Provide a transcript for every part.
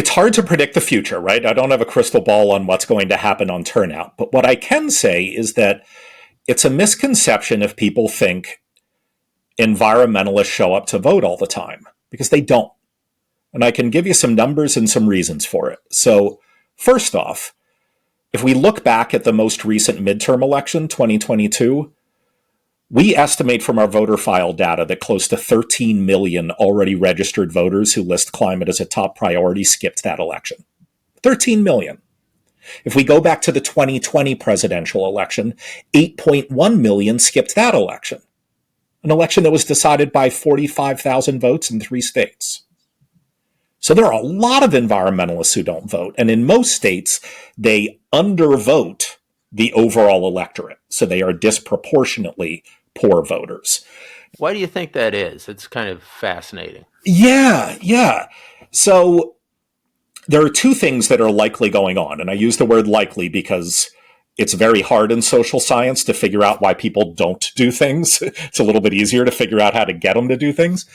It's hard to predict the future, right? I don't have a crystal ball on what's going to happen on turnout. But what I can say is that it's a misconception if people think environmentalists show up to vote all the time, because they don't. And I can give you some numbers and some reasons for it. So, first off, if we look back at the most recent midterm election, 2022, we estimate from our voter file data that close to 13 million already registered voters who list climate as a top priority skipped that election. 13 million. If we go back to the 2020 presidential election, 8.1 million skipped that election. An election that was decided by 45,000 votes in 3 states. So there are a lot of environmentalists who don't vote. And in most states, they undervote the overall electorate. So they are disproportionately poor voters. Why do you think that is? It's kind of fascinating. Yeah. So there are 2 things that are likely going on. And I use the word likely because it's very hard in social science to figure out why people don't do things. It's a little bit easier to figure out how to get them to do things.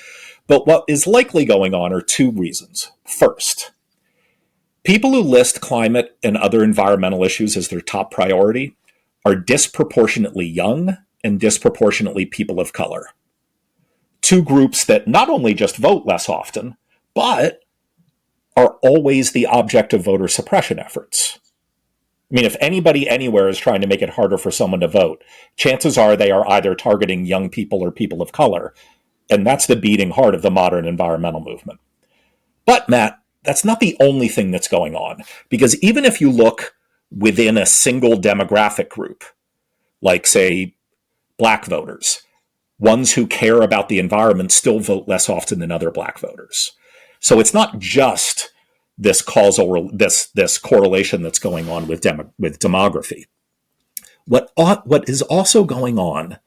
But what is likely going on are 2 reasons. First, people who list climate and other environmental issues as their top priority are disproportionately young and disproportionately people of color. 2 groups that not only just vote less often, but are always the object of voter suppression efforts. I mean, if anybody anywhere is trying to make it harder for someone to vote, chances are they are either targeting young people or people of color. And that's the beating heart of the modern environmental movement. But, Matt, that's not the only thing that's going on. Because even if you look within a single demographic group, like, say, black voters, ones who care about the environment still vote less often than other black voters. So it's not just this this correlation that's going on with demography. What is also going on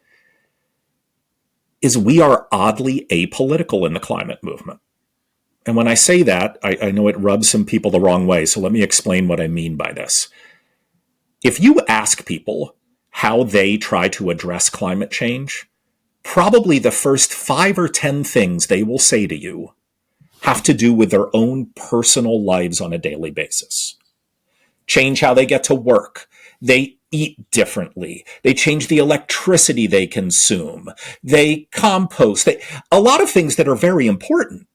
is we are oddly apolitical in the climate movement. And when I say that, I know it rubs some people the wrong way, so let me explain what I mean by this. If you ask people how they try to address climate change, probably the first 5 or 10 things they will say to you have to do with their own personal lives on a daily basis. Change how they get to work. They eat differently. They change the electricity they consume. They compost. A lot of things that are very important.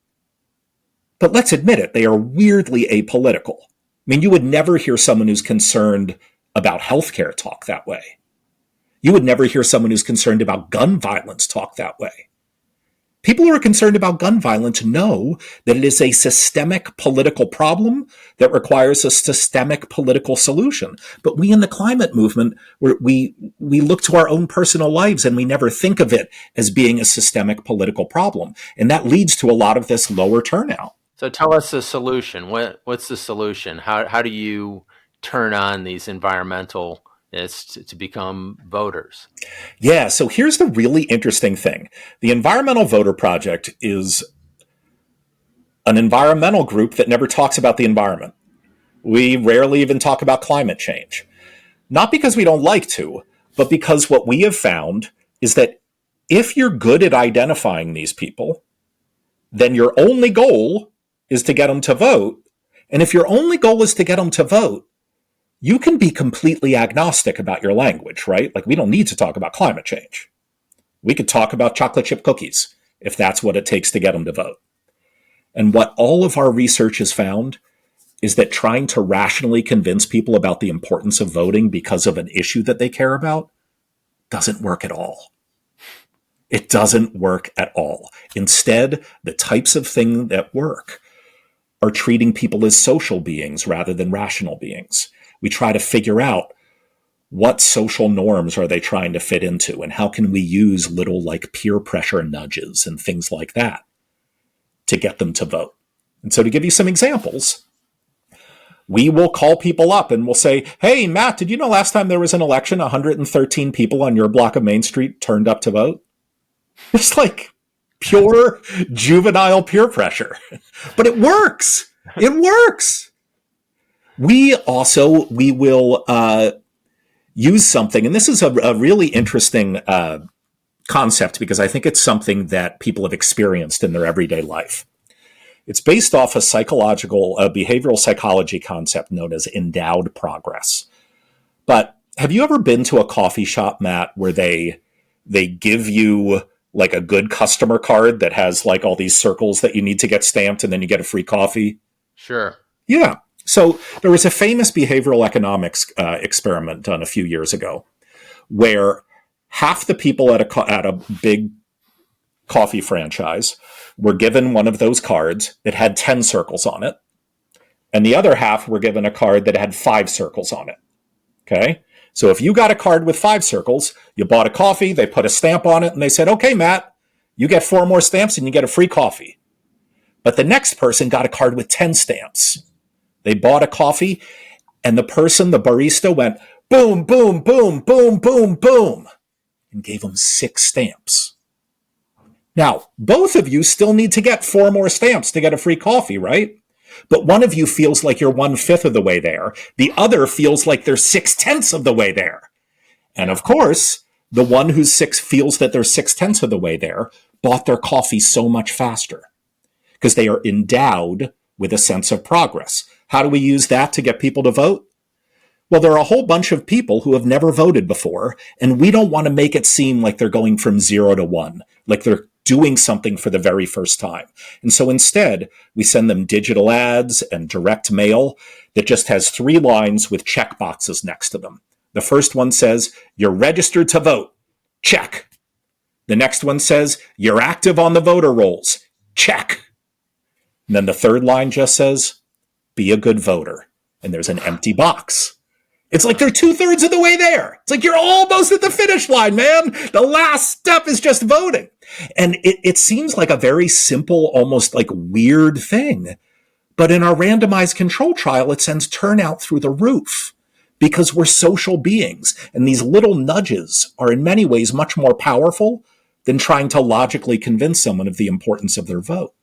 But let's admit it, they are weirdly apolitical. I mean, you would never hear someone who's concerned about healthcare talk that way. You would never hear someone who's concerned about gun violence talk that way. People who are concerned about gun violence know that it is a systemic political problem that requires a systemic political solution. But we in the climate movement, we look to our own personal lives and we never think of it as being a systemic political problem. And that leads to a lot of this lower turnout. So tell us the solution. What's the solution? How do you turn on these environmentalists to become voters? Yeah, so here's the really interesting thing. The Environmental Voter Project is an environmental group that never talks about the environment. We rarely even talk about climate change. Not because we don't like to, but because what we have found is that if you're good at identifying these people, then your only goal is to get them to vote. And if your only goal is to get them to vote, you can be completely agnostic about your language, right? Like, we don't need to talk about climate change. We could talk about chocolate chip cookies if that's what it takes to get them to vote. And what all of our research has found is that trying to rationally convince people about the importance of voting because of an issue that they care about doesn't work at all. It doesn't work at all. Instead, the types of things that work are treating people as social beings rather than rational beings. We try to figure out what social norms are they trying to fit into, and how can we use little like peer pressure nudges and things like that to get them to vote. And so to give you some examples, we will call people up and we'll say, hey, Matt, did you know last time there was an election, 113 people on your block of Main Street turned up to vote? It's like pure juvenile peer pressure. But it works. It works. We will use something, and this is a really interesting concept because I think it's something that people have experienced in their everyday life. It's based off a behavioral psychology concept known as endowed progress. But have you ever been to a coffee shop, Matt, where they give you like a good customer card that has like all these circles that you need to get stamped and then you get a free coffee? Sure. Yeah. So there was a famous behavioral economics experiment done a few years ago where half the people at a big coffee franchise were given one of those cards that had 10 circles on it, and the other half were given a card that had 5 circles on it. Okay? So if you got a card with 5 circles, you bought a coffee, they put a stamp on it, and they said, okay, Matt, you get 4 more stamps and you get a free coffee. But the next person got a card with 10 stamps. They bought a coffee, and the barista, went boom, boom, boom, boom, boom, boom, and gave them 6 stamps. Now, both of you still need to get 4 more stamps to get a free coffee, right? But one of you feels like you're 1/5 of the way there. The other feels like they're 6/10 of the way there. And of course, the one who feels that they're 6/10 of the way there bought their coffee so much faster because they are endowed with a sense of progress. How do we use that to get people to vote? Well, there are a whole bunch of people who have never voted before, and we don't want to make it seem like they're going from 0 to 1, like they're doing something for the very first time. And so instead, we send them digital ads and direct mail that just has 3 lines with check boxes next to them. The first one says, you're registered to vote. Check. The next one says, you're active on the voter rolls. Check. And then the third line just says, be a good voter. And there's an empty box. It's like they're 2/3 of the way there. It's like you're almost at the finish line, man. The last step is just voting. And it seems like a very simple, almost like weird thing. But in our randomized control trial, it sends turnout through the roof because we're social beings. And these little nudges are in many ways much more powerful than trying to logically convince someone of the importance of their vote.